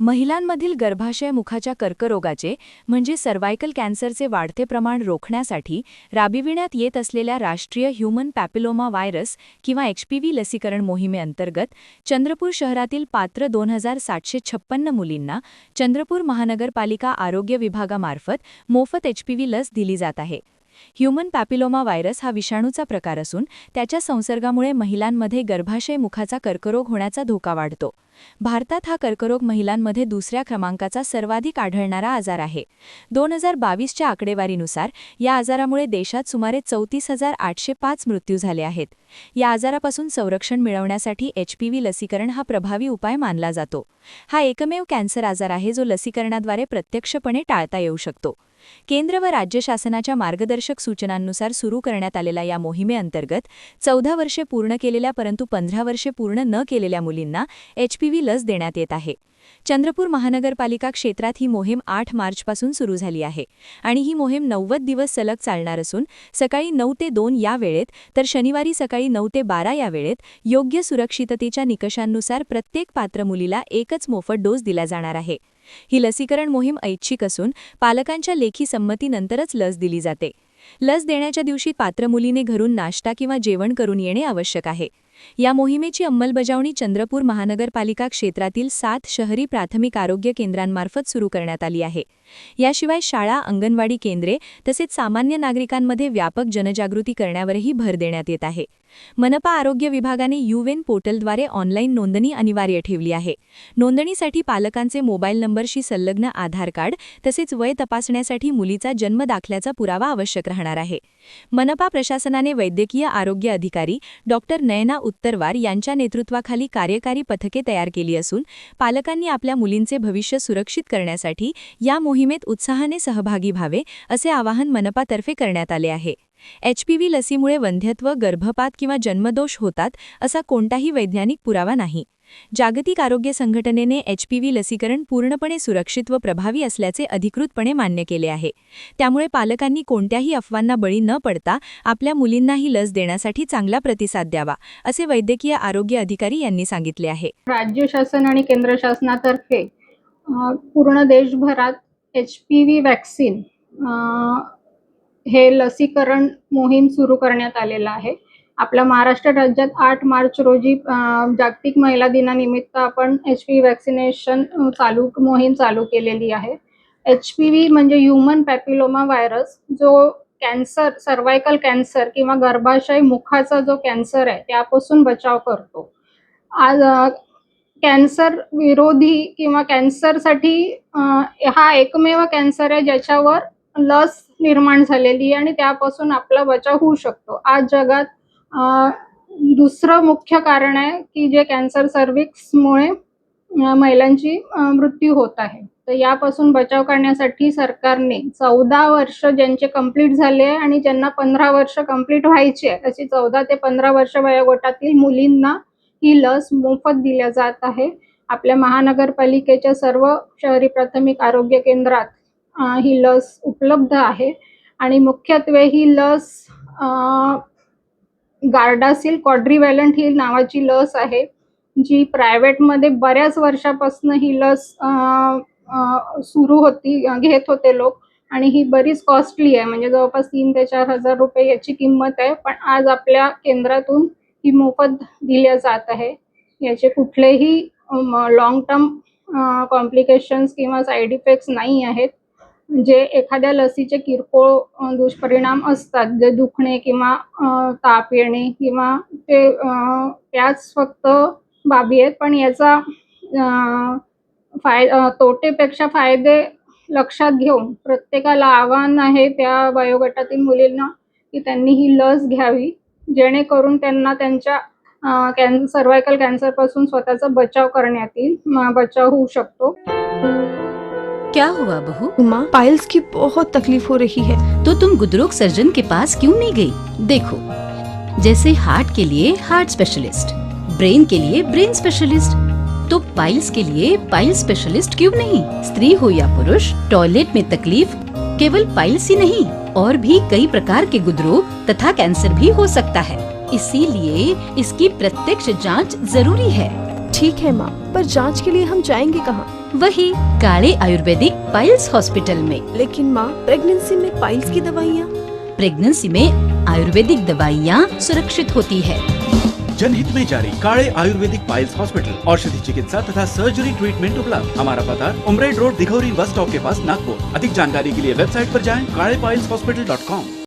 महिलांमधील गर्भाशय मुखाच्या कर्करोगाचे म्हणजे सर्व्हायकल कॅन्सरचे वाढते प्रमाण रोखण्यासाठी राबविण्यात येत असलेल्या राष्ट्रीय ह्यूमन पॅपिलोमा व्हायरस किंवा HPV लसीकरण मोहिमेअंतर्गत चंद्रपूर शहरातील पात्र 2756 मुलींना चंद्रपूर महानगरपालिका आरोग्य विभागामार्फत मोफत HPV लस दिली जात आहे. ह्यूमन पॅपिलोमा व्हायरस हा विषाणूचा प्रकार असून त्याच्या संसर्गामुळे महिलांमध्ये गर्भाशय मुखाचा कर्करोग होण्याचा धोका वाढतो. भारतात हा कर्करोग महिलांमध्ये दुसऱ्या क्रमांकाचा सर्वाधिक आढळणारा आजार आहे. 2022च्या आकडेवारीनुसार या आजारामुळे देशात सुमारे 34,805 मृत्यू झाले आहेत. या आजारापासून संरक्षण मिळवण्यासाठी HPV लसीकरण हा प्रभावी उपाय मानला जातो. हा एकमेव कॅन्सर आजार आहे जो लसीकरणाद्वारे प्रत्यक्षपणे टाळता येऊ शकतो. केंद्र व राज्य शासनाच्या मार्गदर्शक सूचनांनुसार सुरू करण्यात आलेल्या या मोहिमेअंतर्गत 14 वर्षे पूर्ण केलेल्या परंतु 15 वर्षे पूर्ण न केलेल्या मुलींना HPV लस देण्यात येत आहे. चंद्रपूर महानगरपालिका क्षेत्रात ही मोहीम 8 मार्चपासून सुरू झाली आहे आणि ही मोहीम 90 दिवस सलग चालणार असून सकाळी 9 ते 2 या वेळेत तर शनिवारी सकाळी 9 ते 12 या वेळेत योग्य सुरक्षिततेच्या निकषांनुसार प्रत्येक पात्र मुलीला एकच मोफत डोस दिला जाणार आहे. ही लसीकरण मोहीम ऐच्छिक असून पालकांच्या लेखी संमतीनंतरच लस दिली जाते. लस देण्याच्या दिवशी पात्र मुलीने घरून नाश्ता किंवा जेवण करून येणे आवश्यक आहे. या मोहिमेची अंमलबजावणी चंद्रपूर महानगरपालिका क्षेत्रातील 7 शहरी प्राथमिक आरोग्य केंद्रांमार्फत सुरू करण्यात आली आहे. याशिवाय शाळा, अंगणवाडी केंद्रे तसेच सामान्य नागरिकांमध्ये व्यापक जनजागृती करण्यावरही भर देण्यात येत आहे. मनपा आरोग्य विभागाने UN पोर्टलद्वारे ऑनलाईन नोंदणी अनिवार्य ठेवली आहे. नोंदणीसाठी पालकांचे मोबाईल नंबरशी संलग्न आधार कार्ड तसेच वय तपासण्यासाठी मुलीचा जन्म दाखल्याचा पुरावा आवश्यक राहणार आहे. मनपा प्रशासनाने वैद्यकीय आरोग्य अधिकारी डॉ. नयना उत्तरवार यांच्या नेतृत्वाखाली कार्यकारी पथके तयार केली असून पालकांनी आपल्या मुलींचे भविष्य सुरक्षित करण्यासाठी या मोहिमेत उत्साहाने सहभागी व्हावे असे आवाहन मनपातर्फे करण्यात आले आहे. HPV लसीमुळे वंध्यत्व, गर्भपात किंवा जन्मदोष होतात असा कोणताही वैज्ञानिक पुरावा नाही. जागतिक आरोग्य संघटनेने HPV लसीकरण पूर्णपणे सुरक्षित व प्रभावी असल्याचे अधिकृतपणे मान्य केले आहे. त्यामुळे पालकांनी कोणत्याही अफवांना बळी न पडता आपल्या मुलींना ही लस देण्यासाठी चांगला प्रतिसाद द्यावा असे वैद्यकीय आरोग्य अधिकारी यांनी सांगितले आहे. राज्य शासन आणि केंद्र शासनातर्फे पूर्ण देशभरात HPV वॅक्सीन हे लसीकरण मोहीम सुरू करण्यात आलेला आहे. आपल्या महाराष्ट्र राज्यात 8 मार्च रोजी जागतिक महिला दिनानिमित्त आपण HPV वॅक्सिनेशन मोहीम चालू केलेली आहे. HPV म्हणजे ह्यूमन पॅपिलोमा व्हायरस, जो कॅन्सर, सर्व्हायकल कॅन्सर किंवा गर्भाशय मुखाचा जो कॅन्सर आहे त्यापासून बचाव करतो. आज कॅन्सर विरोधी किंवा कॅन्सरसाठी हा एकमेव कॅन्सर आहे ज्याच्यावर लस निर्माण झालेली आहे आणि त्यापासून आपला बचाव होऊ शकतो. आज जगात दुसरं मुख्य कारण आहे की जे कॅन्सर सर्व्हिक्समुळे महिलांची मृत्यू होत आहे. तर यापासून बचाव करण्यासाठी सरकारने 14 वर्ष ज्यांचे कंप्लीट झाले आणि ज्यांना 15 वर्ष कंप्लीट व्हायची आहे अशी 14 ते 15 वर्ष वयोगटातील मुलींना ही लस मोफत दिल्या जात आहे. आपल्या महानगरपालिकेच्या सर्व शहरी प्राथमिक आरोग्य केंद्रात ही लस उपलब्ध आहे आणि मुख्यत्वे ही लस गार्डासिल क्वाड्रिव्हॅलंट ही नावाची लस आहे, जी प्रायव्हेटमध्ये बऱ्याच वर्षापासून ही लस घेत होते लोक आणि ही बरीच कॉस्टली आहे. म्हणजे जवळपास 3 ते 4 हजार रुपये याची किंमत आहे. पण आज आपल्या केंद्रातून ही मोफत दिल्या जात आहे. याचे कुठलेही लॉंग टर्म कॉम्प्लिकेशन्स किंवा साईड इफेक्ट्स नाही आहेत. जे एखाद्या लसीचे किरकोळ दुष्परिणाम असतात, जे दुखणे किंवा ताप येणे किंवा त्याच फक्त बाबी आहेत. पण याचा तोटेपेक्षा फायदे लक्षात घेऊन प्रत्येकाला आव्हान आहे त्या वयोगटातील मुलींना की त्यांनी ही लस घ्यावी, जेणेकरून त्यांना त्यांच्या सर्व्हायकल कॅन्सरपासून स्वतःचा बचाव करण्यात येईल, बचाव होऊ शकतो. क्या हुआ बहू? माँ, पाइल्स की बहुत तकलीफ हो रही है. तो तुम गुदरोग सर्जन के पास क्यों नहीं गई? देखो, जैसे हार्ट के लिए हार्ट स्पेशलिस्ट, ब्रेन के लिए ब्रेन स्पेशलिस्ट, तो पाइल्स के लिए पाइल्स स्पेशलिस्ट क्यों नहीं? स्त्री हो या पुरुष, टॉयलेट में तकलीफ केवल पाइल्स ही नहीं और भी कई प्रकार के गुदरोग तथा कैंसर भी हो सकता है. इसीलिए इसकी प्रत्यक्ष जांच जरूरी है. ठीक है माँ, पर जांच के लिए हम जाएंगे कहाँ? वही काले आयुर्वेदिक पाइल्स हॉस्पिटल में। लेकिन माँ, प्रेगनेंसी में पाइल्स की दवाइयाँ? प्रेगनेंसी में आयुर्वेदिक दवाइयाँ सुरक्षित होती है। जनहित में जारी काले आयुर्वेदिक पाइल्स हॉस्पिटल, औषधि चिकित्सा तथा सर्जरी ट्रीटमेंट उपलब्ध। हमारा पता उमरेड रोड, दिघौरी बस स्टॉप के पास, नागपुर। अधिक जानकारी के लिए वेबसाइट पर जाएं kalepileshhospital.com।